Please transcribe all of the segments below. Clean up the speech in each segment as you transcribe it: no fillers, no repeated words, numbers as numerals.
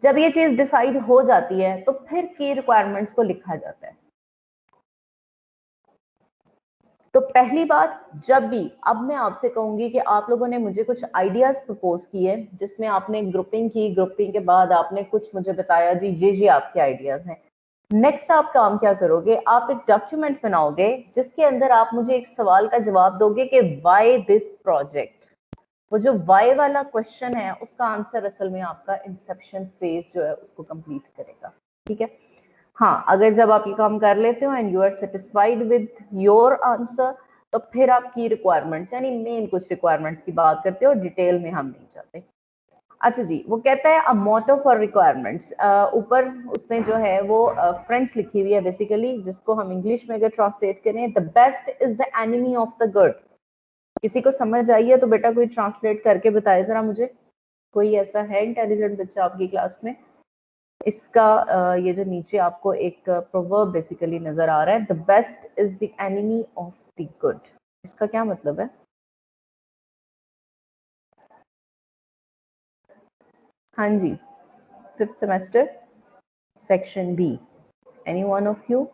जब ये चीज डिसाइड हो जाती है तो फिर की रिक्वायरमेंट्स को लिखा जाता है। तो पहली बात, जब भी अब मैं आपसे कहूंगी कि आप लोगों ने मुझे कुछ आइडियाज प्रपोज किए जिसमें आपने ग्रुपिंग की, ग्रुपिंग के बाद आपने कुछ मुझे बताया जी ये आपके आइडियाज हैं। नेक्स्ट आप काम क्या करोगे, आप एक डॉक्यूमेंट बनाओगे जिसके अंदर आप मुझे एक सवाल का जवाब दोगे कि व्हाई दिस प्रोजेक्ट। वो जो वाई वाला क्वेश्चन है उसका आंसर असल में आपका इंसेप्शन फेज जो है उसको कंप्लीट करेगा। ठीक है, हाँ, अगर जब आप ये काम कर लेते हो and you are satisfied with your answer तो फिर आपकी रिक्वायरमेंट्स यानी मेन कुछ रिक्वायरमेंट्स की बात करते हो, डिटेल में हम नहीं जाते। अच्छा जी, वो कहता है अ मोटो फॉर रिक्वायरमेंट्स। ऊपर उसने जो है वो फ्रेंच लिखी हुई है बेसिकली, जिसको हम इंग्लिश में अगर ट्रांसलेट करें, the best is the enemy of the good. किसी को समझ आई है तो बेटा कोई ट्रांसलेट करके बताए जरा मुझे। कोई ऐसा है इंटेलिजेंट बच्चा आपकी क्लास में? इसका ये जो नीचे आपको एक प्रोवर्ब बेसिकली नजर आ रहा है, the best is the enemy of the good, इसका क्या मतलब है? हाँ जी, 5th semester section B, any one of you?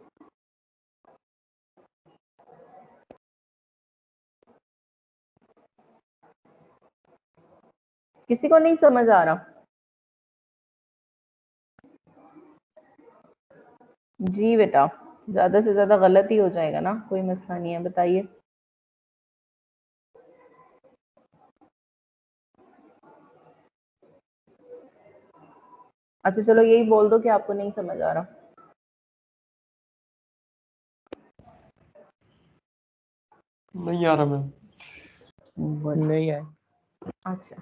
किसी को नहीं समझ आ रहा? जी बेटा, ज्यादा से ज्यादा गलत ही हो जाएगा ना, कोई मसला नहीं है, बताइए। अच्छा चलो यही बोल दो कि आपको नहीं समझ आ रहा। नहीं आ रहा मैम। नहीं है। अच्छा,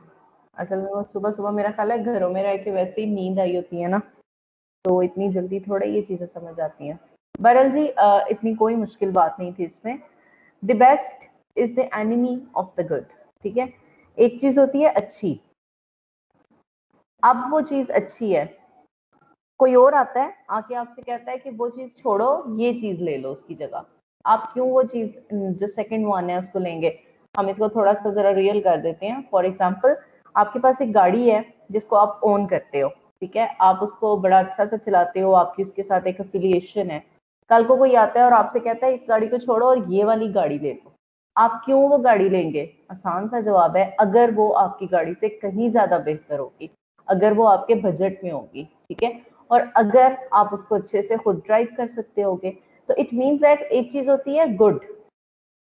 असल में वो सुबह सुबह मेरा ख्याल है घरों में रह के वैसे ही नींद आई होती है ना, तो इतनी जल्दी थोड़ा ये चीजें समझ आती हैं। बहरहाल जी, इतनी कोई मुश्किल बात नहीं थी इसमें। The best is the enemy of the good. ठीक है, एक चीज होती है अच्छी, अब वो चीज अच्छी है, कोई और आता है आके आपसे कहता है कि वो चीज छोड़ो ये चीज ले लो उसकी जगह, आप क्यों वो चीज जो सेकंड वन है उसको लेंगे? हम इसको थोड़ा सा जरा रियल कर देते हैं। फॉर एग्जाम्पल, आपके पास एक गाड़ी है जिसको आप ओन करते हो, ठीक है, आप उसको बड़ा अच्छा सा चलाते हो, आपकी उसके साथ एक एफिलिएशन है। कल को कोई आता है और आपसे कहता है इस गाड़ी को छोड़ो और ये वाली गाड़ी ले लो, आप क्यों वो गाड़ी लेंगे? आसान सा जवाब है, अगर वो आपकी गाड़ी से कहीं ज्यादा बेहतर होगी, अगर वो आपके बजट में होगी, ठीक है, और अगर आप उसको अच्छे से खुद ड्राइव कर सकते होगे। तो इट मीन्स दैट एक चीज होती है गुड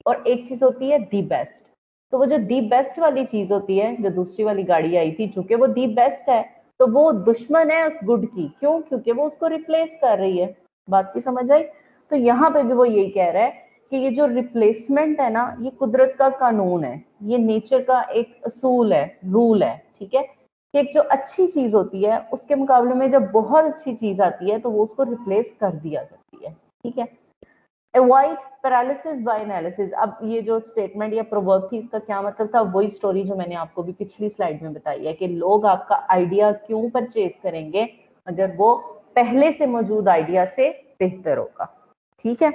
और एक चीज होती है दी बेस्ट। तो वो जो दी बेस्ट वाली चीज होती है, जो दूसरी वाली गाड़ी आई थी, चूंकि वो दी बेस्ट है तो वो दुश्मन है उस गुड की। क्यों? क्योंकि वो उसको रिप्लेस कर रही है। बात की समझ आई? तो यहाँ पे भी वो यही कह रहा है कि ये जो रिप्लेसमेंट है ना, ये कुदरत का कानून है, ये नेचर का एक असूल है, रूल है। ठीक है, कि एक जो अच्छी चीज होती है उसके मुकाबले में जब बहुत अच्छी चीज आती है तो वो उसको रिप्लेस कर दिया जाती है। ठीक है, अवॉइड पैरालिसिस बाय एनालिसिस। अब ये जो स्टेटमेंट या प्रोवर्ब थी, इसका क्या मतलब था? वही स्टोरी जो मैंने आपको भी पिछली स्लाइड में बताई है कि लोग आपका आइडिया क्यों परचेज करेंगे अगर वो पहले से मौजूद आइडिया से बेहतर होगा। ठीक है,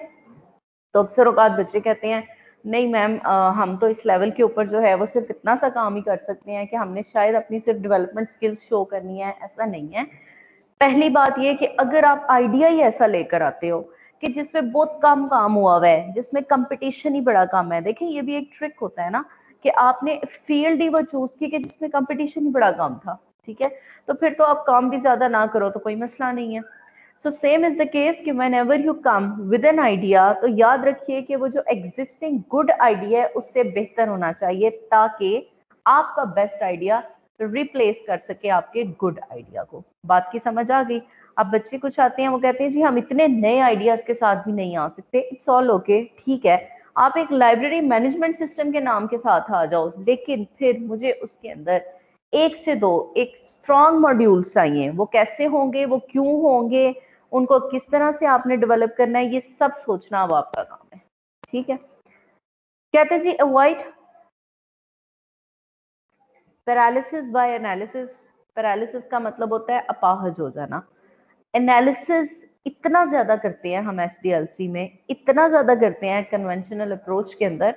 तो अक्सर औकात बच्चे कहते हैं नहीं मैम, हम तो इस लेवल के ऊपर जो है वो सिर्फ इतना सा काम ही कर सकते हैं कि हमने शायद अपनी सिर्फ डेवलपमेंट स्किल्स शो करनी है। ऐसा नहीं है। पहली बात ये कि अगर आप आइडिया ही ऐसा लेकर आते हो कि जिसमें बहुत कम काम हुआ हुआ है, जिसमें कंपटीशन ही बड़ा कम है, देखें ये भी एक ट्रिक होता है ना कि आपने फील्ड ही वो चूज की कि जिसमें कंपटीशन ही बड़ा कम था। ठीक है, तो फिर तो आप काम भी ज्यादा ना करो तो कोई मसला नहीं है। So same is the case कि whenever you come with an idea, तो याद रखिए कि वो जो एग्जिस्टिंग गुड आइडिया है उससे बेहतर होना चाहिए ताकि आपका बेस्ट आइडिया रिप्लेस कर सके आपके गुड आइडिया को। बात की समझ आ गई? अब बच्चे कुछ आते हैं वो कहते हैं जी हम इतने नए आइडियाज के साथ भी नहीं आ सकते। इट्स ऑल ओके, ठीक है, आप एक लाइब्रेरी मैनेजमेंट सिस्टम के नाम के साथ आ जाओ, लेकिन फिर मुझे उसके अंदर एक से दो एक स्ट्रॉन्ग मॉड्यूल्स चाहिए। वो कैसे होंगे, वो क्यों होंगे, उनको किस तरह से आपने डेवलप करना है, ये सब सोचना अब आपका काम है। ठीक है, कहते हैं जी avoid paralysis by analysis. Paralysis का मतलब होता है अपाहज हो जाना। एनालिसिस इतना ज्यादा करते हैं हम एसडीएलसी में, इतना ज्यादा करते हैं कन्वेंशनल अप्रोच के अंदर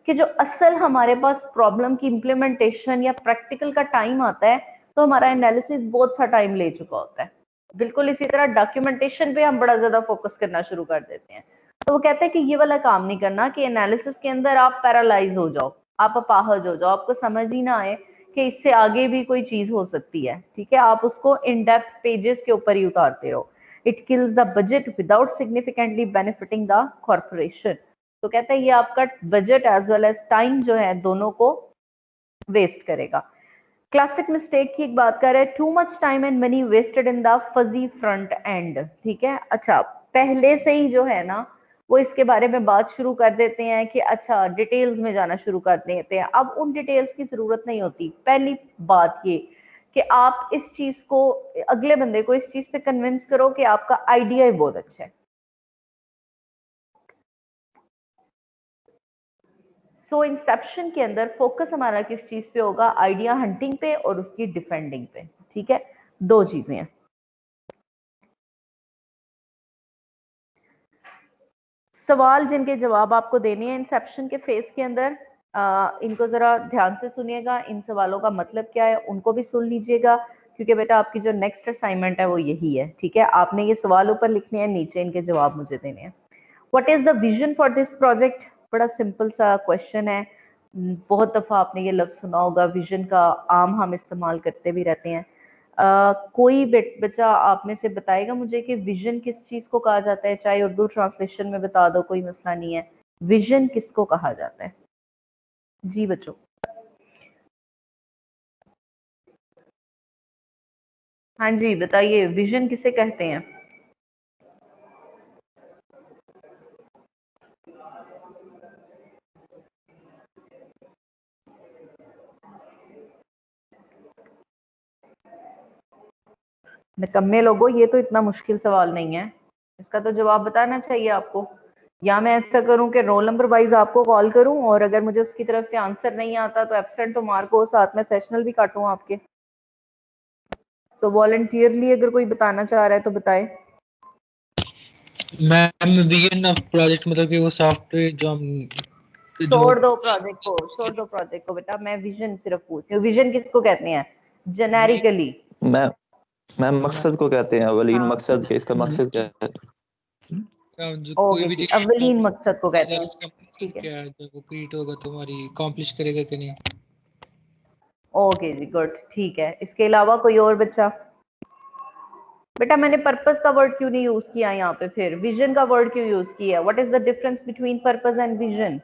कि जो असल हमारे पास प्रॉब्लम की इंप्लीमेंटेशन या प्रैक्टिकल का टाइम आता है तो हमारा एनालिसिस बहुत सा टाइम ले चुका होता है। बिल्कुल इसी तरह डॉक्यूमेंटेशन पे हम बड़ा ज्यादा फोकस करना शुरू कर देते हैं। तो वो कहते हैं कि ये वाला काम नहीं करना कि एनालिसिस के अंदर आप पैरालाइज हो जाओ, आप अपाहज हो जाओ, आपको समझ ही ना आए कि इससे आगे भी कोई चीज हो सकती है। ठीक है, आप उसको इन डेप्थ पेजेस के ऊपर ही उतारते रहो। It kills the budget without significantly benefiting the corporation. तो कहता है ये आपका budget as well as time जो है दोनों को वेस्ट करेगा। क्लासिक मिस्टेक की एक बात कर रहे हैं, too much time and money wasted in the fuzzy front end. ठीक है, अच्छा पहले से ही जो है ना वो इसके बारे में बात शुरू कर देते हैं कि अच्छा डिटेल्स में जाना शुरू कर देते हैं। अब उन डिटेल्स की जरूरत नहीं होती। पहली बात ये कि आप इस चीज को, अगले बंदे को इस चीज से कन्विंस करो कि आपका आइडिया ही बहुत अच्छा है। सो इंसेप्शन के अंदर फोकस हमारा किस चीज पे होगा? आइडिया हंटिंग पे और उसकी डिफेंडिंग पे। ठीक है, दो चीजें हैं। सवाल जिनके जवाब आपको देने हैं इंसेप्शन के फेज के अंदर, इनको जरा ध्यान से सुनिएगा। इन सवालों का मतलब क्या है उनको भी सुन लीजिएगा, क्योंकि बेटा आपकी जो नेक्स्ट असाइनमेंट है वो यही है। ठीक है, आपने ये सवाल ऊपर लिखने हैं, नीचे इनके जवाब मुझे देने हैं। What is the vision for this project? बड़ा सिंपल सा क्वेश्चन है। बहुत दफा आपने ये लफ्ज सुना होगा, विजन का आम हम इस्तेमाल करते भी रहते हैं। कोई बच्चा आप में से बताएगा मुझे कि विजन किस चीज को कहा जाता है? चाहे उर्दू ट्रांसलेशन में बता दो, कोई मसला नहीं है। विजन किसको कहा जाता है? जी बच्चों, हाँ जी बताइए, विजन किसे कहते हैं? निकम्मे लोगों, ये तो इतना मुश्किल सवाल नहीं है, इसका तो जवाब बताना चाहिए आपको। या मैं ऐसा करूं कि रोल नंबर वाइज आपको कॉल करूं और अगर मुझे उसकी तरफ से आंसर नहीं आता तो एब्सेंट तो मार्क हो, साथ में सेशनल भी काटूं आपके। तो वॉलंटियरली अगर कोई बताना चाह रहा है तो बताए। मैम विजन ऑफ प्रोजेक्ट मतलब कि वो सॉफ्टवेयर जो हम छोड़ दो प्रोजेक्ट को, छोड़ दो प्रोजेक्ट को बेटा, मैं विजन सिर्फ पूछ रही हूँ। विजन किसको कहते हैं जेनेरिकली? मैम मकसद को कहते हैं, अवलीन हाँ मकसद के, इसका मकसद क्या है? जो कोई ओके भी जी, चीज अवलीन मकसद को कहते हैं। उसका मकसद ठीक है, क्या है, जब वो क्रिएट होगा तो हमारी अकॉम्प्लिश करेगा कि नहीं। ओके जी, गुड। ठीक है, इसके अलावा कोई और बच्चा? बेटा मैंने पर्पस का वर्ड क्यों नहीं यूज किया यहाँ पे, फिर विजन का वर्ड क्यों यूज किया? What is the difference between purpose and vision?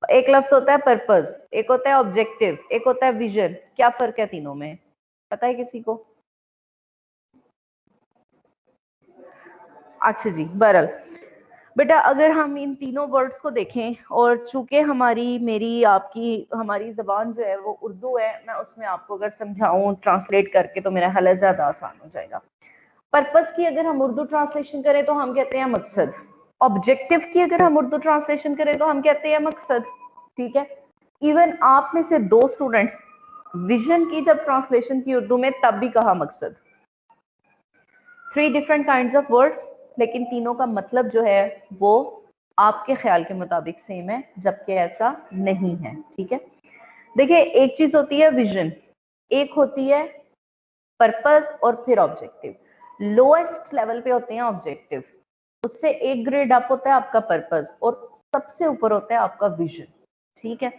एक लफ्ज होता है पर्पस, एक होता है ऑब्जेक्टिव, एक होता है विजन। क्या फर्क है तीनों में, पता है किसी को? अच्छा जी, बहरहाल बेटा अगर हम इन तीनों वर्ड्स को देखें, और चूंकि हमारी मेरी आपकी हमारी जबान जो है वो उर्दू है, मैं उसमें आपको अगर समझाऊं ट्रांसलेट करके तो मेरा हल ज्यादा आसान हो जाएगा। पर्पस की अगर हम उर्दू ट्रांसलेशन करें तो हम कहते हैं मकसद। ऑब्जेक्टिव की अगर हम उर्दू ट्रांसलेशन करें तो हम कहते हैं मकसद। ठीक है, इवन आप में से 2 स्टूडेंट्स विजन की जब ट्रांसलेशन की उर्दू में तब भी कहा मकसद। 3 डिफरेंट काइंड्स ऑफ वर्ड्स, लेकिन तीनों का मतलब जो है वो आपके ख्याल के मुताबिक सेम है, जबकि ऐसा नहीं है। ठीक है, देखिए एक चीज होती है विजन, एक होती है पर्पस और फिर ऑब्जेक्टिव। लोएस्ट लेवल पे होते हैं ऑब्जेक्टिव, उससे एक ग्रेड अप होता है आपका पर्पस, और सबसे ऊपर होता है आपका विजन। ठीक है,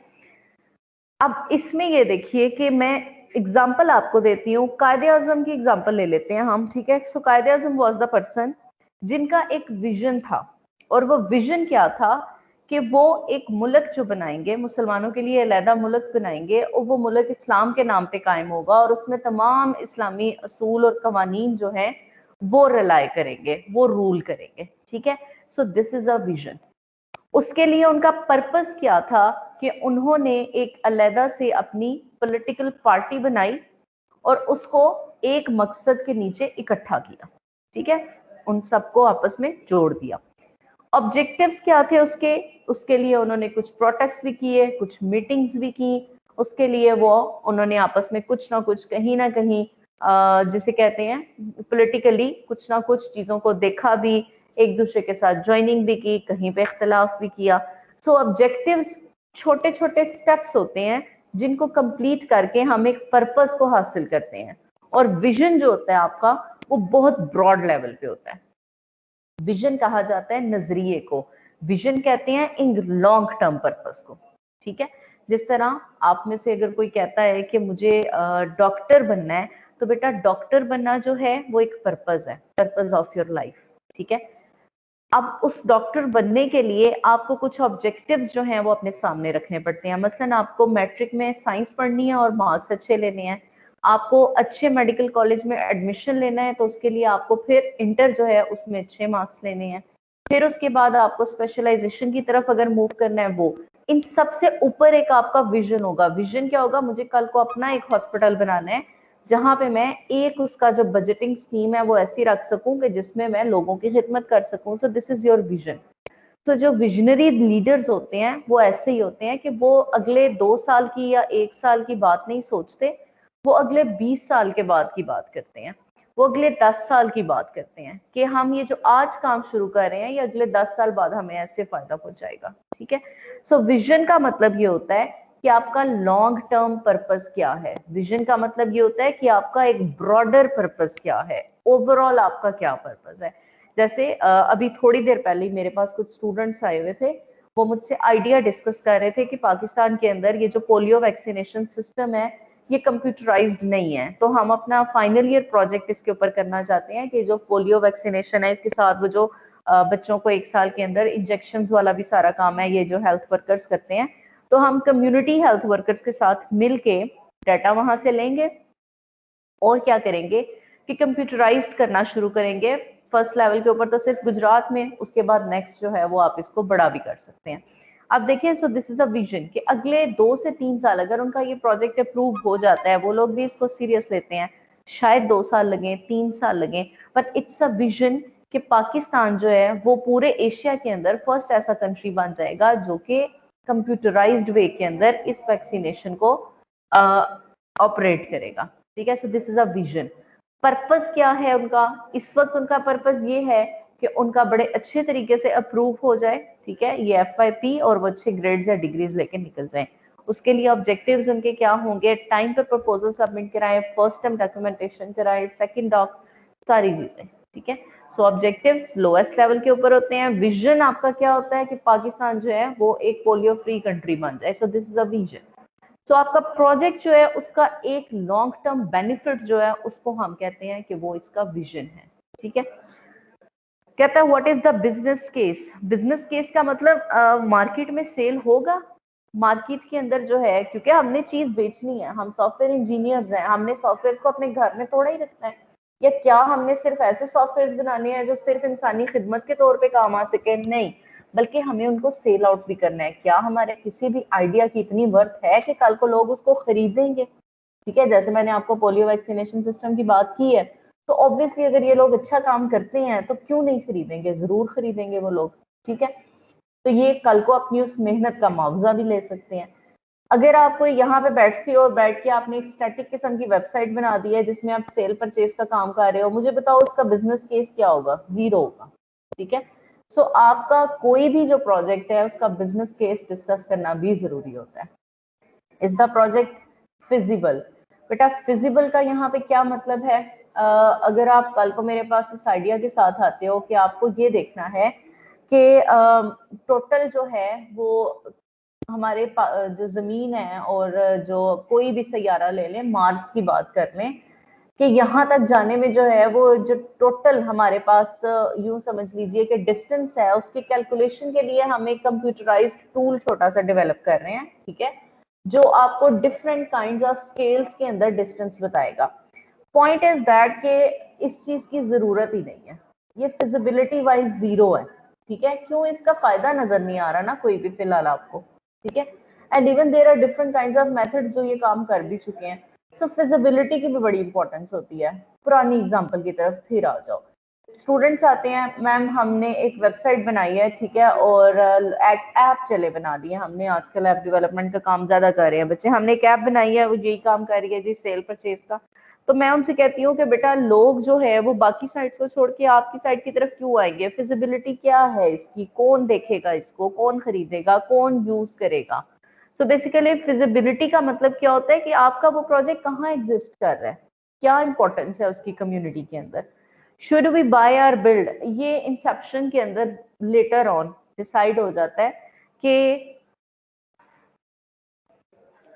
अब इसमें ये देखिए कि मैं एग्जाम्पल आपको देती हूँ। कायदे आजम की एग्जाम्पल ले लेते हैं हम। ठीक है, सो कायदे आजम वॉज द पर्सन जिनका एक विजन था, और वो विजन क्या था कि वो एक मुल्क जो बनाएंगे, मुसलमानों के लिए अलहदा मुल्क बनाएंगे, और वो मुल्क इस्लाम के नाम पे कायम होगा, और उसमें तमाम इस्लामी असूल और कवानीन जो हैं वो रिलाय करेंगे, वो रूल करेंगे। ठीक है, सो दिस इज अ विजन। उसके लिए उनका पर्पस क्या था कि उन्होंने एक अलहदा से अपनी पॉलिटिकल पार्टी बनाई और उसको एक मकसद के नीचे इकट्ठा किया। ठीक है, उन सबको आपस में जोड़ दिया। ऑब्जेक्टिव्स क्या थे उसके लिए उन्होंने कुछ प्रोटेस्ट भी किए, कुछ मीटिंग्स भी की। उसके लिए वो उन्होंने आपस में कुछ ना कुछ, कहीं ना कहीं जिसे कहते हैं पॉलिटिकली कुछ ना कुछ चीजों को देखा भी, एक दूसरे के साथ ज्वाइनिंग भी की, कहीं पे इख्तलाफ भी किया। सो ऑब्जेक्टिव्स छोटे छोटे स्टेप्स होते हैं जिनको कंप्लीट करके हम एक पर्पस को हासिल करते हैं। और विजन जो होता है आपका वो बहुत ब्रॉड लेवल पे होता है। विजन कहा जाता है नजरिए को, विजन कहते हैं इन लॉन्ग टर्म पर्पस को, ठीक है। जिस तरह आप में से अगर कोई कहता है कि मुझे डॉक्टर बनना है, तो बेटा डॉक्टर बनना जो है वो एक पर्पस है, पर्पस ऑफ योर लाइफ, ठीक है। अब उस डॉक्टर बनने के लिए आपको कुछ ऑब्जेक्टिव्स जो हैं वो अपने सामने रखने पड़ते हैं। मसलन आपको मैट्रिक में साइंस पढ़नी है और मार्क्स अच्छे लेने हैं, आपको अच्छे मेडिकल कॉलेज में एडमिशन लेना है, तो उसके लिए आपको फिर इंटर जो है उसमें अच्छे मार्क्स लेने हैं, फिर उसके बाद आपको स्पेशलाइजेशन की तरफ अगर मूव करना है, वो इन सबसे ऊपर एक आपका विजन होगा। विजन क्या होगा? मुझे कल को अपना एक हॉस्पिटल बनाना है जहां पे मैं एक उसका जो बजटिंग स्कीम है वो ऐसी रख सकूं कि जिसमें मैं लोगों की खिदमत कर सकूं। सो दिस इज योर विजन। तो जो विजनरी लीडर्स होते हैं वो ऐसे ही होते हैं कि वो अगले 2 साल की या 1 साल की बात नहीं सोचते, वो अगले 20 साल के बाद की बात करते हैं, वो अगले 10 साल की बात करते हैं कि हम ये जो आज काम शुरू कर रहे हैं ये अगले 10 साल बाद हमें ऐसे फायदा पहुंचाएगा, ठीक है। सो विजन का मतलब ये होता है कि आपका लॉन्ग टर्म पर्पस क्या है। विजन का मतलब ये होता है कि आपका एक ब्रॉडर पर्पस क्या है, ओवरऑल आपका क्या पर्पस है। जैसे अभी थोड़ी देर पहले मेरे पास कुछ स्टूडेंट्स आए हुए थे, वो मुझसे आइडिया डिस्कस कर रहे थे कि पाकिस्तान के अंदर ये जो पोलियो वैक्सीनेशन सिस्टम है ये कंप्यूटराइज्ड नहीं है, तो हम अपना फाइनल ईयर प्रोजेक्ट इसके ऊपर करना चाहते हैं कि जो पोलियो वैक्सीनेशन है इसके साथ वो जो बच्चों को 1 साल के अंदर इंजेक्शन वाला भी सारा काम है ये जो हेल्थ वर्कर्स करते हैं, तो हम कम्युनिटी हेल्थ वर्कर्स के साथ मिलके डाटा वहां से लेंगे और क्या करेंगे कि कंप्यूटराइज्ड करना शुरू करेंगे। फर्स्ट लेवल के ऊपर तो सिर्फ गुजरात में, उसके बाद नेक्स्ट जो है वो आप इसको बड़ा भी कर सकते हैं। अब देखिए, सो दिस इज अ विजन कि अगले 2 से 3 साल अगर उनका ये प्रोजेक्ट अप्रूव हो जाता है, वो लोग भी इसको सीरियस लेते हैं, शायद 2 साल लगे, 3 साल लगे, बट इट्स अ विजन कि पाकिस्तान जो है वो पूरे एशिया के अंदर फर्स्ट ऐसा कंट्री बन जाएगा जो कि कंप्यूटराइज्ड वे के अंदर इस वैक्सीनेशन को ऑपरेट करेगा, ठीक है। सो this is a vision. Purpose क्या है उनका? इस वक्त उनका पर्पस ये है कि उनका बड़े अच्छे तरीके से अप्रूव हो जाए, ठीक है, ये FYP, और वो अच्छे ग्रेड्स या डिग्रीज लेके निकल जाएं। उसके लिए ऑब्जेक्टिव्स उनके क्या होंगे? टाइम पे प्रपोजल सबमिट कराएं, फर्स्ट टाइम डॉक्यूमेंटेशन कराएं, सेकंड डॉक, सारी चीजें, ठीक है। सो ऑब्जेक्टिव्स लोएस्ट लेवल के ऊपर होते हैं। विजन आपका क्या होता है कि पाकिस्तान जो है वो एक पोलियो फ्री कंट्री बन जाए। So this is a vision. So आपका प्रोजेक्ट जो है उसका एक लॉन्ग टर्म बेनिफिट जो है उसको हम कहते हैं कि वो इसका विजन है, ठीक है। कहता है what is the business case? Business case का मतलब मार्केट में सेल होगा। मार्केट के अंदर जो है, क्योंकि हमने चीज बेचनी है, हम सॉफ्टवेयर इंजीनियर्स हैं, हमने सॉफ्टवेयर को अपने घर में थोड़ा ही रखना है, या क्या हमने सिर्फ ऐसे सॉफ्टवेयर बनाने हैं जो सिर्फ इंसानी खिदमत के तौर पे काम आ सके? नहीं, बल्कि हमें उनको सेल आउट भी करना है। क्या हमारे किसी भी आइडिया की इतनी वर्थ है कि कल को लोग उसको खरीदेंगे? ठीक है, जैसे मैंने आपको पोलियो वैक्सीनेशन सिस्टम की बात की है, तो ऑब्वियसली अगर ये लोग अच्छा काम करते हैं तो क्यों नहीं खरीदेंगे? जरूर खरीदेंगे वो लोग, ठीक है। तो ये कल को अपनी उस मेहनत का मुआवजा भी ले सकते हैं। अगर आप कोई यहाँ पे बैठती हो और बैठ के आपने एक स्टैटिक किस्म की वेबसाइट बना दी है जिसमें आप सेल परचेज का काम कर रहे हो, मुझे बताओ उसका बिजनेस केस क्या होगा? जीरो होगा, ठीक है। सो आपका कोई भी जो प्रोजेक्ट है उसका बिजनेस केस डिस्कस करना भी जरूरी होता है। Is the project feasible? बेटा फिजिबल का यहाँ पे क्या मतलब है? अगर आप कल को मेरे पास इस आइडिया के साथ आते हो कि आपको ये देखना है कि टोटल जो है वो हमारे जो जमीन है और जो कोई भी सैयारा ले लें, मार्स की बात कर लें, कि यहाँ तक जाने में जो है वो जो टोटल हमारे पास यूं समझ लीजिए कि डिस्टेंस है, उसकी कैलकुलेशन के लिए हम एक कंप्यूटराइज्ड टूल छोटा सा डेवलप कर रहे हैं, ठीक है, जो आपको डिफरेंट काइंड ऑफ स्केल्स के अंदर डिस्टेंस बताएगा। पॉइंट इज दैट कि इस चीज की जरूरत ही नहीं है, ये फिजिबिलिटी वाइज जीरो है, ठीक है। क्यों? इसका फायदा नजर नहीं आ रहा ना कोई भी फिलहाल आपको, ठीक है। And even there are different kinds of methods जो ये काम कर भी चुके हैं। सो फिजिबिलिटी की भी बड़ी इंपॉर्टेंस होती है। पुरानी एग्जांपल की तरफ फिर आ जाओ। स्टूडेंट्स आते हैं, मैम हमने एक वेबसाइट बनाई है, ठीक है, और ऐप चले बना दिए हमने, आजकल ऐप डेवलपमेंट का काम ज्यादा कर रहे हैं बच्चे, हमने एक ऐप बनाई है, वो यही काम कर रही है जी, सेल परचेज का। तो मैं उनसे कहती हूँ कि बेटा लोग जो है वो बाकी साइट्स को छोड़ के आपकी साइट की तरफ क्यों आएंगे? फिजिबिलिटी क्या है इसकी? कौन देखेगा इसको? कौन खरीदेगा? कौन यूज करेगा? सो बेसिकली फिजिबिलिटी का मतलब क्या होता है कि आपका वो प्रोजेक्ट कहाँ एग्जिस्ट कर रहा है, क्या इंपॉर्टेंस है उसकी कम्युनिटी के अंदर, शुड वी बाय और बिल्ड, ये इंसेप्शन के अंदर लेटर ऑन डिसाइड हो जाता है कि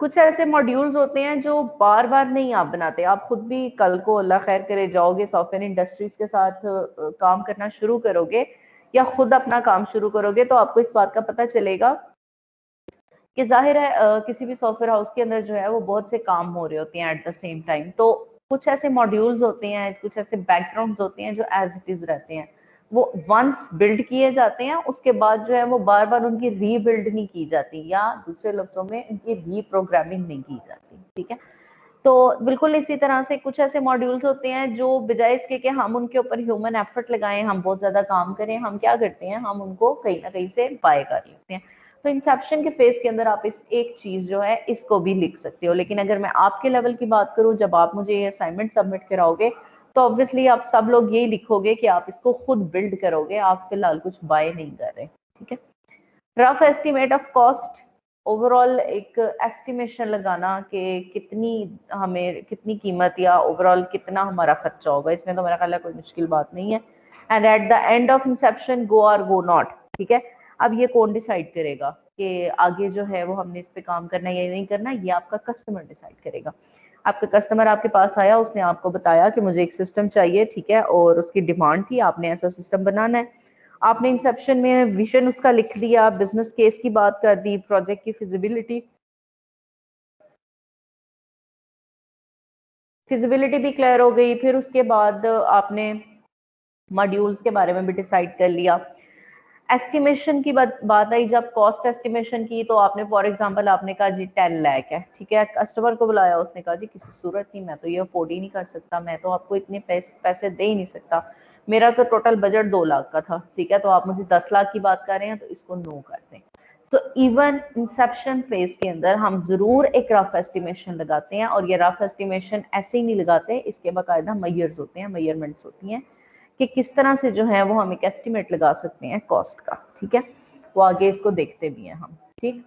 कुछ ऐसे मॉड्यूल्स होते हैं जो बार बार नहीं आप बनाते, आप खुद भी कल को अल्लाह खैर करे जाओगे सॉफ्टवेयर इंडस्ट्रीज के साथ काम करना शुरू करोगे या खुद अपना काम शुरू करोगे तो आपको इस बात का पता चलेगा कि जाहिर है किसी भी सॉफ्टवेयर हाउस के अंदर जो है वो बहुत से काम हो रहे होते हैं एट द सेम टाइम, तो कुछ ऐसे मॉड्यूल्स होते हैं, कुछ ऐसे बैकग्राउंड्स होते हैं जो एज इट इज रहते हैं, वो वंस बिल्ड किए जाते हैं, उसके बाद जो है वो बार बार उनकी रीबिल्ड नहीं की जाती, या दूसरे लफ्जों में उनकी रीप्रोग्रामिंग नहीं की जाती, ठीक है। तो बिल्कुल इसी तरह से कुछ ऐसे मॉड्यूल्स होते हैं जो बजाय इसके कि हम उनके ऊपर ह्यूमन एफर्ट लगाएं, हम बहुत ज्यादा काम करें, हम क्या करते हैं, हम उनको कहीं ना कहीं से बाय कर लेते हैं। तो इंसेप्शन के फेज के अंदर आप इस एक चीज जो है इसको भी लिख सकते हो, लेकिन अगर मैं आपके लेवल की बात करूं, जब आप मुझे ये असाइनमेंट सबमिट कराओगे तो ऑब्वियसली आप सब लोग यही लिखोगे कि आप इसको खुद बिल्ड करोगे, आप फिलहाल कुछ बाय नहीं कर रहे, ठीक है। Rough estimate of cost, overall एक एस्टिमेशन लगाना कि कितनी कीमत या ओवरऑल कितना हमारा खर्चा होगा, इसमें तो मेरा ख्याल है कोई मुश्किल बात नहीं है। And at the end of inception go or go not, ठीक है। अब ये कौन डिसाइड करेगा कि आगे जो है वो हमने इस पे काम करना है या नहीं करना, ये आपका कस्टमर डिसाइड करेगा। आपका कस्टमर आपके पास आया, उसने आपको बताया कि मुझे एक सिस्टम चाहिए, ठीक है, और उसकी डिमांड थी, आपने ऐसा सिस्टम बनाना है, आपने इंसेप्शन में विजन उसका लिख दिया, बिजनेस केस की बात कर दी, प्रोजेक्ट की फिजिबिलिटी भी क्लियर हो गई, फिर उसके बाद आपने मॉड्यूल्स के बारे में भी डिसाइड कर लिया। एस्टिमेशन की बात आई, जब कॉस्ट एस्टिमेशन की तो आपने फॉर एग्जांपल आपने कहा जी 10 लाख है, ठीक है, कस्टमर को बुलाया, उसने कहा जी किसी सूरत नहीं, मैं तो ये अफोर्ड ही नहीं कर सकता, मैं तो आपको इतने पैसे दे ही नहीं सकता, मेरा तो टोटल बजट 2 लाख का था, ठीक है, तो आप मुझे 10 लाख की बात कर रहे हैं, तो इसको नो कर दें। तो इवन इंसेप्शन फेज के अंदर हम जरूर एक रफ एस्टिमेशन लगाते हैं, और ये रफ एस्टिमेशन ऐसे ही नहीं लगाते, इसके बाकायदा मेजर्स होते हैं, मेजरमेंट्स होती हैं कि किस तरह से जो है वो हम एक एस्टिमेट लगा सकते हैं कॉस्ट का, ठीक है, वो आगे इसको देखते भी हैं हम, ठीक।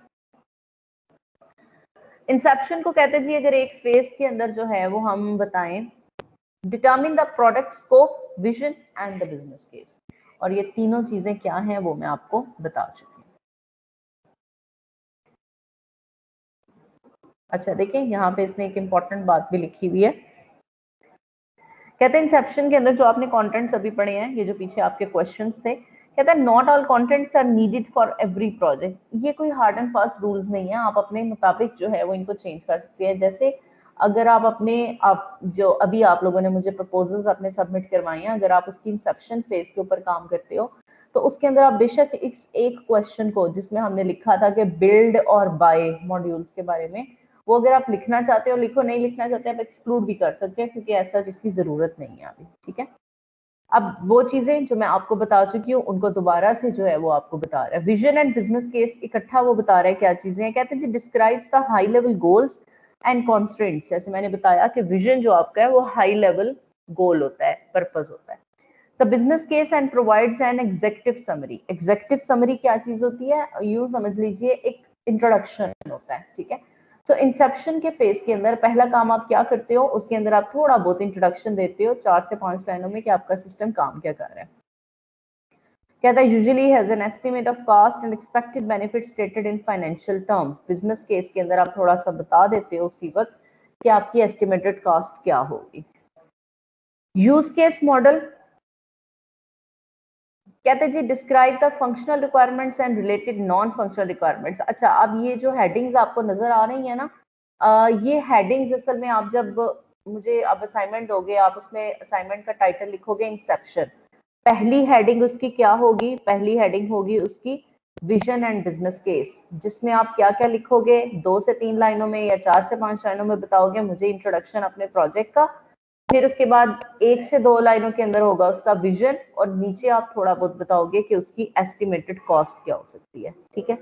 इंसेप्शन को कहते हैं जी, अगर एक फेज के अंदर जो है वो हम बताएं, determine the product scope, vision and the business case, और ये तीनों चीजें क्या हैं वो मैं आपको बता चुकी हूँ। अच्छा देखिए, यहाँ पे इसने एक इंपॉर्टेंट बात भी लिखी हुई है, कहते हैं इंसेप्शन के अंदर जो आपने कंटेंट्स अभी पढ़े हैं, ये जो पीछे आपके क्वेश्चंस थे, कहता है not all contents are needed for every project, ये कोई हार्ड एंड फास्ट रूल्स नहीं है, आप अपने मुताबिक जो है वो इनको चेंज कर सकते हैं। जैसे अगर आप जो अभी आप लोगों ने मुझे प्रपोजल्स अपने सबमिट करवाए हैं, अगर आप उसकी इंसेप्शन फेज के ऊपर काम करते हो तो उसके अंदर आप बेशक इस एक क्वेश्चन को जिसमें हमने लिखा था कि बिल्ड और बाय मॉड्यूल्स के बारे में, वो अगर आप लिखना चाहते हो लिखो, नहीं लिखना चाहते आप एक्सक्लूड भी कर सकते हैं, क्योंकि ऐसा जिसकी जरूरत नहीं है अभी, ठीक है। अब वो चीजें जो मैं आपको बता चुकी हूँ उनको दोबारा से जो है वो आपको बता रहा है। विजन एंड बिजनेस केस इकट्ठा वो बता रहा है क्या चीजें हैं, कहते हैं describes the high level goals and constraints, जैसे मैंने बताया कि विजन जो आपका है वो हाई लेवल गोल होता है, पर्पज होता है। The business case and provides N executive summary, executive summary क्या चीज होती है, यूं समझ लीजिए एक इंट्रोडक्शन होता है, ठीक है। तो इंसेप्शन के फेज के अंदर पहला काम आप क्या करते हो, उसके अंदर आप थोड़ा बहुत इंट्रोडक्शन देते हो 4 से 5 लाइनों में कि आपका सिस्टम काम क्या कर रहा है। कहता है usually has an estimate of cost and expected benefit stated in financial terms, business case के अंदर आप थोड़ा सा बता देते हो उसी वक्त कि आपकी एस्टिमेटेड कॉस्ट क्या होगी। यूज केस मॉडल कहते हैं जी describe the functional requirements and related non functional requirements. अच्छा, अब ये जो हेडिंग्स आपको नजर आ रही है ना, ये हेडिंग्स असल में आप जब मुझे अब असाइनमेंट दोगे, आप उसमें असाइनमेंट का टाइटल लिखोगे इंसेप्शन, पहली हेडिंग उसकी क्या होगी, पहली हेडिंग होगी उसकी विजन एंड बिजनेस केस, जिसमें आप क्या क्या लिखोगे, 2 से 3 लाइनों में या 4 से 5 लाइनों में बताओगे मुझे इंट्रोडक्शन अपने प्रोजेक्ट का, फिर उसके बाद 1 से 2 लाइनों के अंदर होगा उसका विजन, और नीचे आप थोड़ा बहुत बताओगे कि उसकी एस्टिमेटेड कॉस्ट क्या हो सकती है, ठीक है।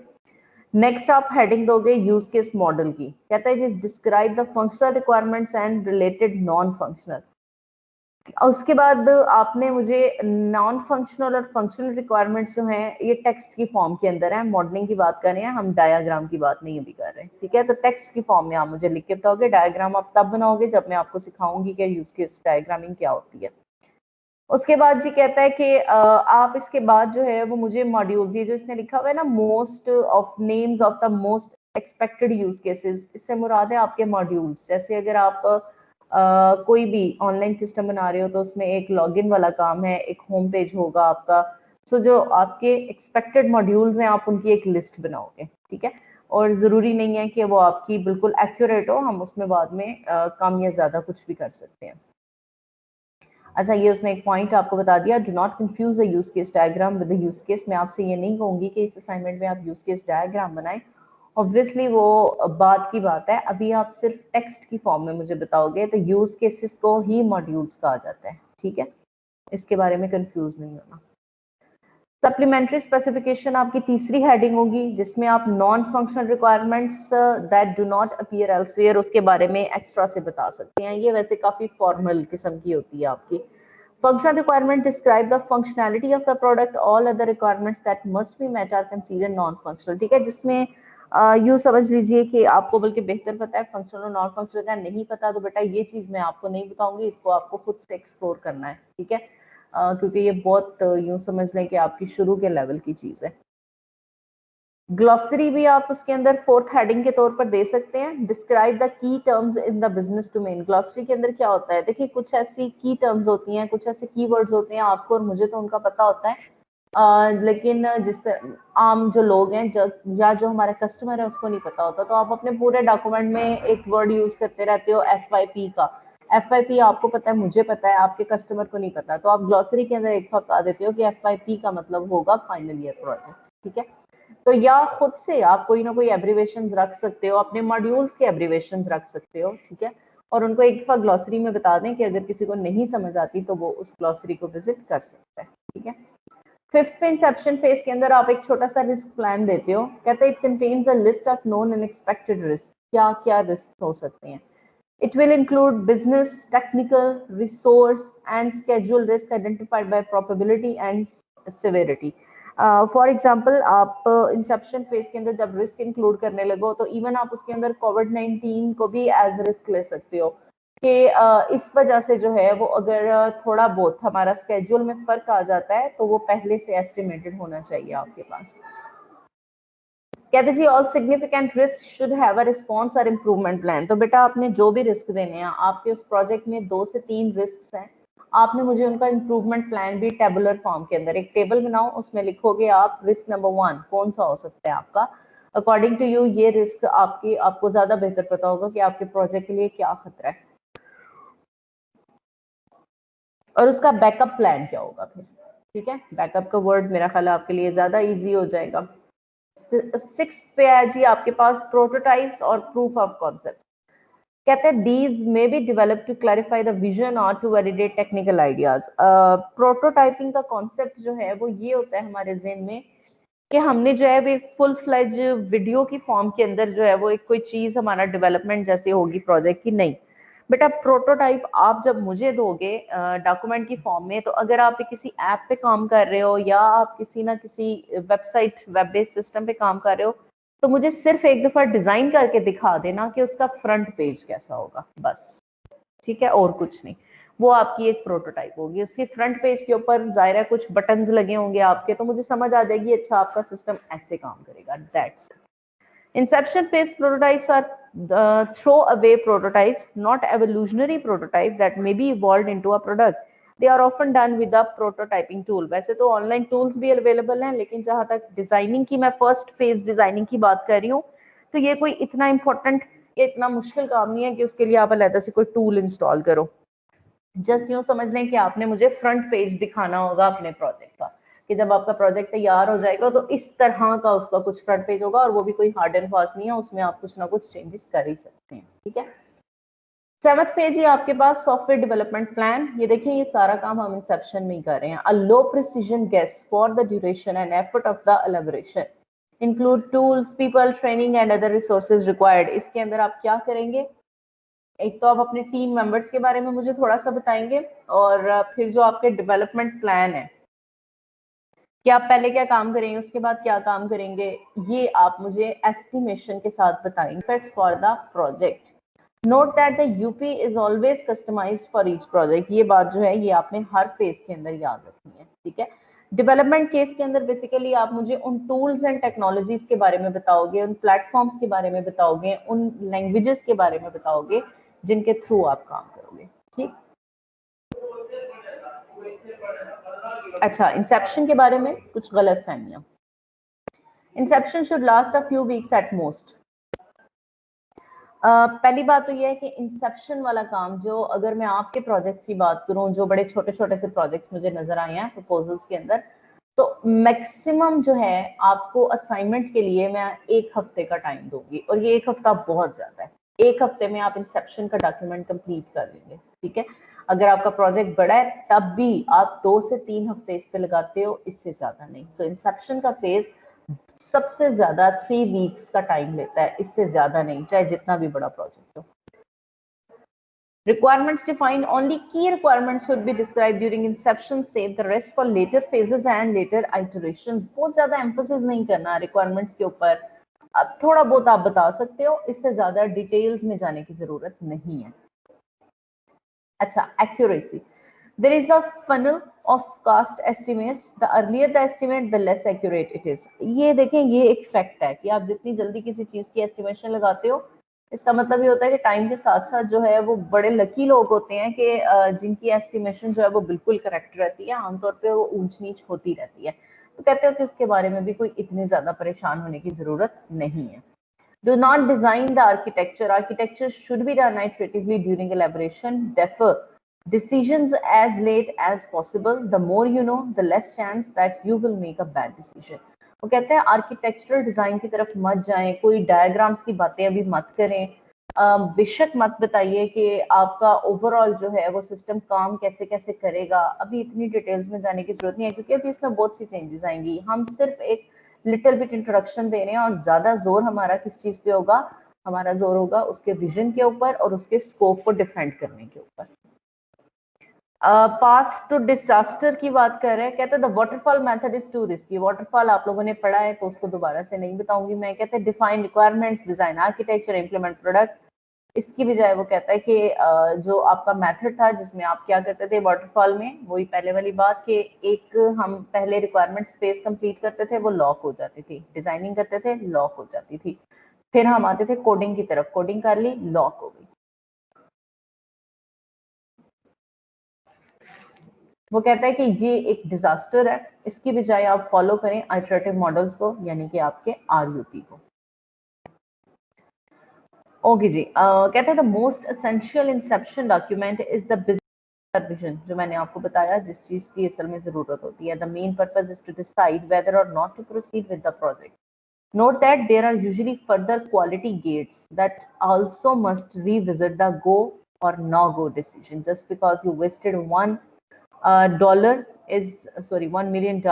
नेक्स्ट आप हेडिंग दोगे यूज केस मॉडल की, कहता है जी describe the functional requirements and related non functional, उसके बाद आपने मुझे नॉन फंक्शनल और फंक्शनल रिक्वायरमेंट्स जो हैं ये टेक्स्ट की फॉर्म के अंदर है, मॉडलिंग की बात कर रहे हैं हम, डायग्राम की बात नहीं अभी कर रहे हैं, ठीक है। तो टेक्स्ट की फॉर्म में आप मुझे लिख के बताओगे, डायग्राम आप तब बनाओगे जब मैं आपको सिखाऊंगी कि यूज केस डायग्रामिंग क्या होती है। उसके बाद जी कहता है कि आप इसके बाद जो है वो मुझे मॉड्यूल्स, ये जो इसने लिखा हुआ है ना, most of names of the most expected use cases, इससे मुराद है आपके मॉड्यूल्स। जैसे अगर आप कोई भी ऑनलाइन सिस्टम बना रहे हो तो उसमें एक लॉगिन वाला काम है, एक होम पेज होगा आपका, सो जो आपके एक्सपेक्टेड मॉड्यूल्स हैं आप उनकी एक लिस्ट बनाओगे, ठीक है। और जरूरी नहीं है कि वो आपकी बिल्कुल एक्यूरेट हो, हम उसमें बाद में कम या ज्यादा कुछ भी कर सकते हैं। अच्छा, ये उसने एक पॉइंट आपको बता दिया, do not confuse a use case diagram with use case. मैं आपसे ये नहीं कहूंगी कि इस असाइनमेंट में आप यूज केस डायग्राम बनाएं, ऑब्वियसली वो बात की बात है। अभी आप सिर्फ टेक्स्ट की फॉर्म में मुझे बताओगे तो यूज केसेस को ही मॉड्यूल्स कहा जाता है, ठीक है, इसके बारे में कंफ्यूज नहीं होना। सप्लीमेंट्री स्पेसिफिकेशन आपकी तीसरी हेडिंग होगी, जिसमें आप non functional requirements that do not appear elsewhere उसके बारे में एक्स्ट्रा से बता सकते हैं। ये वैसे काफी फॉर्मल किस्म की होती है आपकी। Functional requirement describe the functionality of the product, all other requirements that must be met are considered non functional, ठीक है। जिसमें यूं समझ लीजिए कि आपको बल्कि बेहतर पता है फंक्शनल और नॉन फंक्शनल का, नहीं पता तो बेटा ये चीज मैं आपको नहीं बताऊंगी, इसको आपको खुद से एक्सप्लोर करना है, ठीक है। क्योंकि ये बहुत यूं समझ लें कि आपकी शुरू के लेवल की चीज है। ग्लॉसरी भी आप उसके अंदर फोर्थ हेडिंग के तौर पर दे सकते हैं, describe the key terms in the business domain. Glossary के अंदर क्या होता है, देखिए कुछ ऐसी की टर्म्स होती हैं, कुछ ऐसे कीवर्ड्स होते हैं, आपको और मुझे तो उनका पता होता है, लेकिन जिस आम जो लोग हैं या जो हमारे कस्टमर है उसको नहीं पता होता। तो आप अपने पूरे डॉक्यूमेंट में एक वर्ड यूज करते रहते हो FYP का, FYP आपको पता है, मुझे पता है, आपके कस्टमर को नहीं पता, तो आप ग्लॉसरी के अंदर एक बता देते हो कि FYP का मतलब होगा फाइनल ईयर प्रोजेक्ट, ठीक है। तो या खुद से आप कोई ना कोई एब्रीवेशन रख सकते हो, अपने मॉड्यूल्स के एब्रीवेशन रख सकते हो, ठीक है, और उनको एक दफा ग्लॉसरी में बता दें कि अगर किसी को नहीं समझ आती तो वो उस ग्लॉसरी को विजिट कर सकता है, ठीक है। फिफ्थ पे इंसेप्शन फेज के अंदर आप एक छोटा सा रिस्क प्लान देते हो, कहते हैं it contains a list of known and expected risk. क्या क्या रिस्क हो सकते हैं? It will include business, technical, resource and schedule risk identified by probability and severity. For example आप इंसेप्शन फेज के अंदर जब रिस्क इंक्लूड करने लगो तो इवन आप उसके अंदर कोविड-19 को भी एज रिस्क ले सकते हो कि इस वजह से जो है वो अगर थोड़ा बहुत हमारा स्केड्यूल में फर्क आ जाता है तो वो पहले से एस्टिमेटेड होना चाहिए आपके पास। कहते जी all significant risk should have a response or improvement plan. तो बेटा आपने जो भी रिस्क देने हैं, आपके उस प्रोजेक्ट में 2 से 3 रिस्क हैं, आपने मुझे उनका इम्प्रूवमेंट प्लान भी टेबुलर फॉर्म के अंदर एक टेबल बनाओ, उसमें लिखोगे आप रिस्क नंबर 1 कौन सा हो सकता है आपका, अकॉर्डिंग टू यू ये रिस्क आपको ज्यादा बेहतर पता होगा कि आपके प्रोजेक्ट के लिए क्या खतरा है, और उसका बैकअप प्लान क्या होगा फिर, ठीक है। बैकअप का वर्ड मेरा ख्याल आपके लिए ज्यादा इजी हो जाएगा। 6th पे है जी आपके पास प्रोटोटाइप्स और प्रूफ ऑफ कॉन्सेप्ट। कहते हैं these may be develop to clarify the vision और to validate technical ideas. Prototyping का कॉन्सेप्ट जो है वो ये होता है हमारे ज़हन में कि हमने जो है वो एक फुल फ्लेज वीडियो की फॉर्म के अंदर जो है वो एक कोई चीज हमारा डेवलपमेंट जैसे होगी प्रोजेक्ट की, नहीं बेटा। प्रोटोटाइप आप जब मुझे दोगे डॉक्यूमेंट की फॉर्म में, तो अगर आप किसी ऐप पे काम कर रहे हो या आप किसी ना किसी वेबसाइट वेब बेस्ड सिस्टम पे काम कर रहे हो, तो मुझे सिर्फ एक दफा डिजाइन करके दिखा देना कि उसका फ्रंट पेज कैसा होगा, बस, ठीक है, और कुछ नहीं। वो आपकी एक प्रोटोटाइप होगी, उसके फ्रंट पेज के ऊपर जाहिर है कुछ बटन्स लगे होंगे आपके, तो मुझे समझ आ जाएगी अच्छा आपका सिस्टम ऐसे काम करेगा, that's it. Inception phase prototypes are throw-away prototypes, not evolutionary prototype that may be evolved into a product. They are often done with a prototyping tool. वैसे तो ऑनलाइन टूल्स भी अवेलेबल हैं, लेकिन जहां तक डिजाइनिंग की, मैं फर्स्ट फेज डिजाइनिंग की बात कर रही हूँ, तो ये कोई इतना इंपॉर्टेंट या इतना मुश्किल काम नहीं है कि उसके लिए आप अलग से कोई टूल इंस्टॉल करो। जस्ट यूं समझ लें कि आपने मुझे फ्रंट पेज दिखाना होगा अपने प्रोजेक्ट का, कि जब आपका प्रोजेक्ट तैयार हो जाएगा तो इस तरह का उसका कुछ फ्रंट पेज होगा, और वो भी कोई हार्ड एंड फास्ट नहीं है, उसमें आप कुछ ना कुछ चेंजेस कर ही सकते हैं, ठीक है। 7th पेज ही आपके पास सॉफ्टवेयर डेवलपमेंट प्लान। ये देखिए ये सारा काम हम इंसेप्शन में ही कर रहे हैं। A low precision guess for the duration and effort of the elaboration, include tools, people, training and other resources required. इसके अंदर आप क्या करेंगे, एक तो आप अपने टीम मेंबर्स के बारे में मुझे थोड़ा सा बताएंगे, और फिर जो आपके डेवलपमेंट प्लान है कि आप पहले क्या काम करेंगे, उसके बाद क्या काम करेंगे, ये आप मुझे एस्टिमेशन के साथ बताएंगे for the project. Note that the UP is always customized for each project. ये बात जो है ये आपने हर फेज के अंदर याद रखनी है, ठीक है। डेवलपमेंट केस के अंदर बेसिकली आप मुझे उन टूल्स एंड टेक्नोलॉजीज के बारे में बताओगे, उन प्लेटफॉर्म्स के बारे में बताओगे, उन लैंग्वेजेस के बारे में बताओगे जिनके थ्रू आप काम करोगे, ठीक। अच्छा, इंसेप्शन के बारे में कुछ गलत फहमियां। Inception should last a few weeks at most. पहली बात तो यह है कि इंसेप्शन वाला काम जो, अगर मैं आपके प्रोजेक्ट्स की बात करूं, जो बड़े छोटे छोटे से प्रोजेक्ट्स मुझे नजर आए हैं प्रपोजल्स के अंदर, तो मैक्सिमम जो है आपको असाइनमेंट के लिए मैं 1 हफ्ते का टाइम दूंगी, और ये 1 हफ्ता बहुत ज्यादा है। 1 हफ्ते में आप इंसेप्शन का डॉक्यूमेंट कंप्लीट कर लेंगे, ठीक है। अगर आपका प्रोजेक्ट बड़ा है तब भी आप 2 से 3 हफ्ते इस पे लगाते हो, इससे ज्यादा नहीं। तो इंसेप्शन का फेज सबसे ज्यादा 3 वीक्स का टाइम लेता है, इससे ज्यादा नहीं, चाहे जितना भी बड़ा प्रोजेक्ट हो। Requirements defined, only key requirements should be described during inception, save the rest for later phases and later iterations। बहुत ज्यादा emphasis नहीं करना requirements के ऊपर, अब थोड़ा बहुत आप बता सकते हो, इससे ज्यादा डिटेल्स में जाने की जरूरत नहीं है। अच्छा, accuracy, there is a funnel of cost estimates, the earlier the estimate the less accurate it is। ये देखें, ये एक फैक्ट है कि आप जितनी जल्दी किसी चीज की एस्टिमेशन लगाते हो, इसका मतलब ये होता है कि टाइम के साथ साथ जो है वो बड़े लकी लोग होते हैं कि जिनकी एस्टिमेशन जो है वो बिल्कुल करेक्ट रहती है, आमतौर पे वो ऊंच नीच होती रहती है। तो कहते हो कि उसके बारे में भी कोई इतनी ज्यादा परेशान होने की जरूरत नहीं है। Do not design the architecture. Architecture should be done iteratively during elaboration. Defer decisions as late as possible. The more you know, the less chance that you will make a bad decision. वो कहते हैं architectural design की तरफ मत जाएं, कोई diagrams की बातें अभी मत करें, बेशक मत बताइए कि आपका ओवरऑल जो है वो सिस्टम काम कैसे कैसे करेगा, अभी इतनी डिटेल्स में जाने की जरूरत नहीं है, क्योंकि अभी इसमें बहुत सी चेंजेस आएंगी। हम सिर्फ एक लिटिल बिट इंट्रोडक्शन दे रहे हैं, और ज्यादा जोर हमारा किस चीज पे होगा, हमारा जोर होगा उसके विजन के ऊपर और उसके स्कोप को डिफेंड करने के ऊपर। पास टू डिजास्टर की बात कर रहे हैं, कहते हैं the waterfall method is to risky. Waterfall आप लोगों ने पढ़ा है तो उसको दोबारा से नहीं बताऊंगी मैं। कहते हैं define requirements, design architecture, implement product. इसकी बजाय वो कहता है कि जो आपका मेथड था जिसमें आप क्या करते थे वाटरफॉल में, वही पहले वाली बात कि एक हम पहले रिक्वायरमेंट स्पेस कंप्लीट करते थे, वो लॉक हो जाती थी, डिजाइनिंग करते थे लॉक हो जाती थी, फिर हम आते थे कोडिंग की तरफ, कोडिंग कर ली लॉक हो गई। वो कहता है कि ये एक डिजास्टर है, इसकी बजाय आप फॉलो करें आइटरेटिव मॉडल्स को, यानी कि आपके आरयूपी को। ओके जी, कहते हैं the most essential Inception document is the business vision, जो मैंने आपको बताया जिस चीज की असल में जरूरत होती है। The main purpose is to decide whether or not to proceed with the project. Note that there are usually further quality gates that also must revisit the go or no go decision. Just because you wasted $1 million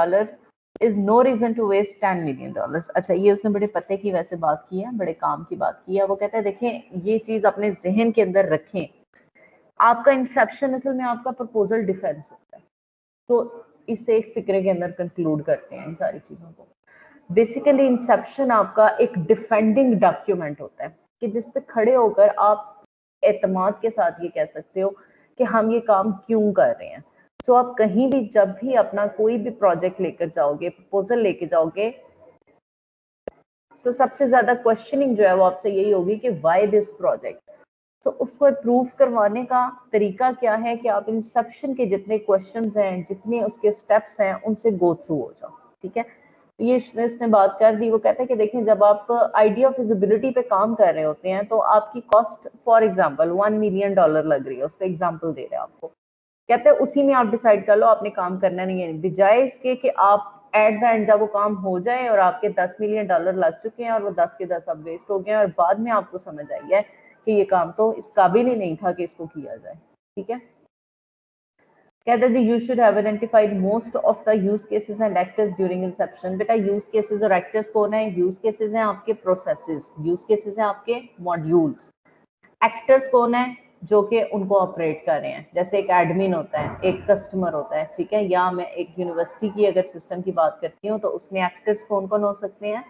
is no reason to waste $10 million. अच्छा, ये उसने बड़े पते की वैसे बात की है, बड़े काम की बात की है। वो कहता है देखें, ये चीज अपने जहन के अंदर रखें, आपका इंसेप्शन असल में आपका प्रपोजल डिफेंस होता है। तो इसे एक फिक्रे के अंदर कंक्लूड करते हैं इन सारी चीजों को। बेसिकली इंसेप्शन आपका एक डिफेंडिंग डॉक्यूमेंट होता है कि जिस पे खड़े होकर आप एतमाद के साथ ये कह सकते हो कि हम ये काम क्यों कर रहे हैं। सो आप कहीं भी जब भी अपना कोई भी प्रोजेक्ट लेकर जाओगे, प्रपोजल लेके जाओगे, तो सबसे ज्यादा क्वेश्चनिंग जो है वो आपसे यही होगी कि व्हाई दिस प्रोजेक्ट। तो उसको अप्रूव करवाने का तरीका क्या है कि आप इंसेप्शन के जितने क्वेश्चंस हैं, जितने उसके स्टेप्स हैं, उनसे गो थ्रू हो जाओ, ठीक है। ये इसने बात कर दी। वो कहता है कि देखें, जब आप आइडिया ऑफ फिजिबिलिटी पे काम कर रहे होते हैं तो आपकी कॉस्ट फॉर एग्जांपल $1 मिलियन लग रही है, उस पर एग्जांपल दे रहे हैं आपको। कहते हैं उसी में आप डिसाइड कर लो आपने काम करना नहीं है, बजाय इसके कि आप एट द एंड जब वो काम हो जाए और आपके $10 मिलियन लग चुके हैं और वो 10 के 10 अब वेस्ट हो गए और बाद में आपको समझ आई है कि ये काम तो इस काबिल ही नहीं था कि इसको किया जाए, ठीक है। कहते हैं you should have identified most of the use cases and actors during Inception. बेटा यूज केसेस और एक्टर्स कौन है? यूज केसेस हैं आपके प्रोसेसेस, यूज केसेस हैं आपके मॉड्यूल्स, एक्टर्स कौन है? जो कि उनको ऑपरेट कर रहे हैं, जैसे एक एडमिन होता है, एक कस्टमर होता है, ठीक है। या मैं एक यूनिवर्सिटी की अगर सिस्टम की बात करती हूँ तो उसमें एक्टर्स कौन कौन हो सकते हैं?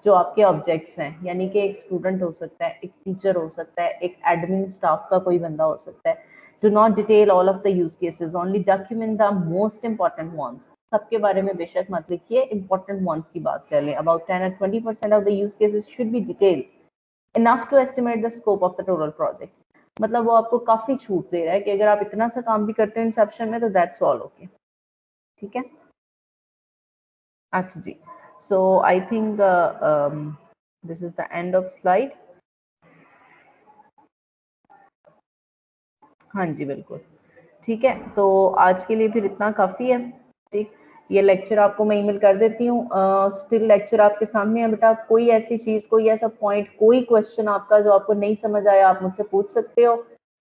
जो आपके ऑब्जेक्ट्स हैं, यानी कि एक स्टूडेंट हो सकता है, एक टीचर हो सकता है, एक एडमिन स्टाफ का कोई बंदा हो सकता है। Do not detail all of the use cases, only document the most important ones. सबके बारे में बेशक मत लिखिए, इंपॉर्टेंट वंस की बात कर लें। About 10 or 20% of the use cases should be detailed enough to estimate the scope of the total project। मतलब वो आपको काफी छूट दे रहा है कि अगर आप इतना सा काम भी करते हो इंसेप्शन में तो दैट्स ऑल ओके, ठीक है। अच्छा जी, so I think this is the end of slide. हाँ जी बिल्कुल, ठीक है। तो आज के लिए फिर इतना काफी है, ठीक। ये लेक्चर आपको मैं ईमेल कर देती हूँ। स्टिल लेक्चर आपके सामने है बेटा। कोई ऐसी चीज, कोई ऐसा पॉइंट, कोई क्वेश्चन आपका जो आपको नहीं समझ आया, आप मुझसे पूछ सकते हो।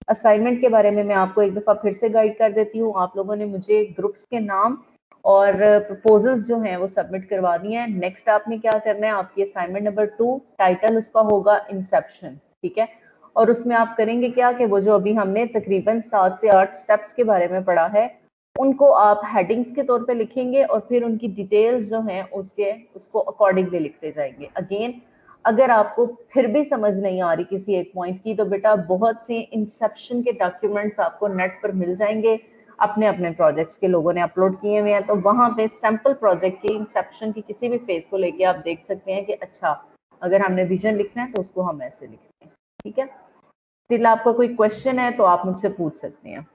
असाइनमेंट के बारे में मैं आपको एक दफा फिर से गाइड कर देती हूँ। आप लोगों ने मुझे ग्रुप्स के नाम और प्रपोजल्स जो हैं वो सबमिट करवा दिए हैं। नेक्स्ट आपने क्या करना है, आपकी असाइनमेंट नंबर 2 टाइटल उसका होगा इंसेप्शन, ठीक है। और उसमें आप करेंगे क्या कि वो जो अभी हमने तकरीबन 7 से 8 स्टेप्स के बारे में पढ़ा है उनको आप हेडिंग्स के तौर पे लिखेंगे और फिर उनकी डिटेल्स जो हैं उसको अकॉर्डिंगली लिखते जाएंगे। अगेन अगर आपको फिर भी समझ नहीं आ रही किसी एक पॉइंट की तो बेटा बहुत से इंसेप्शन के डॉक्यूमेंट्स आपको नेट पर मिल जाएंगे, अपने अपने प्रोजेक्ट्स के लोगों ने अपलोड किए हुए हैं। तो वहां पे सैंपल प्रोजेक्ट के इंसेप्शन की किसी भी फेज को लेके आप देख सकते हैं कि अच्छा अगर हमने विजन लिखना है तो उसको हम ऐसे लिखते हैं, ठीक है। स्टिल आपका कोई क्वेश्चन है तो आप मुझसे पूछ सकते हैं,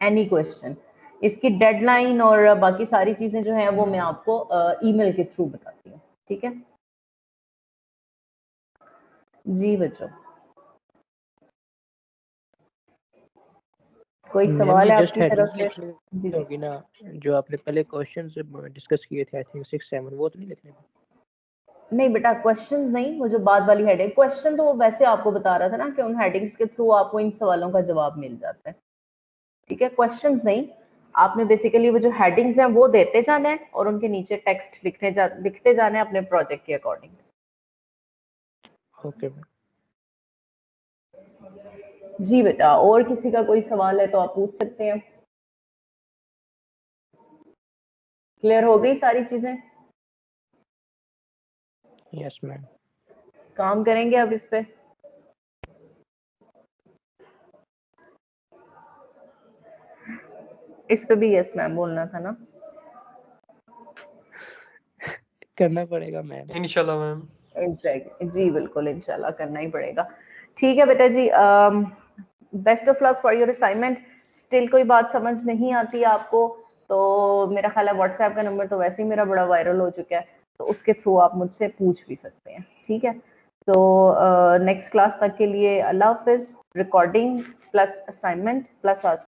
एनी क्वेश्चन। इसकी डेडलाइन और बाकी सारी चीजें जो हैं वो मैं आपको ईमेल के थ्रू बताती हूँ, ठीक है जी बच्चों। कोई सवाल है जस्ट आपकी तरफ हेडिंग से? लिखनी होगी ना, जो आपने पहले क्वेश्चंस डिस्कस किए थे, आई थिंक 6-7, वो तो नहीं लिखने? नहीं बेटा, क्वेश्चंस नहीं, वो जो बाद वाली हेडिंग, क्वेश्चन तो वो वैसे आपको बता रहा था ना कि उन हेडिंग्स के थ्रू आपको इन सवालों का जवाब मिल जाता है, ठीक है। क्वेश्चंस नहीं, आपने बेसिकली वो जो हेडिंग्स हैं वो देते जाना है और उनके नीचे टेक्स्ट लिखते जाना है अपने प्रोजेक्ट के अकॉर्डिंग। ओके जी बेटा, और किसी का कोई सवाल है तो आप पूछ सकते हैं। क्लियर हो गई सारी चीजें? Yes ma'am. काम करेंगे अब इस पे। इस पे भी यस मैम बोलना था ना? करना पड़ेगा मैम। इंशाल्लाह मैम। एग्जैक्टली जी, बिल्कुल इंशाल्लाह करना ही पड़ेगा। ठीक है बेटा जी, best of luck for your assignment. Still कोई बात समझ नहीं आती आपको तो मेरा ख्याल है व्हाट्सएप का नंबर तो वैसे ही मेरा बड़ा वायरल हो चुका है, तो उसके थ्रू आप मुझसे पूछ भी सकते हैं, ठीक है। तो नेक्स्ट क्लास तक के लिए अल्लाह हाफिज। रिकॉर्डिंग प्लस असाइनमेंट प्लस आज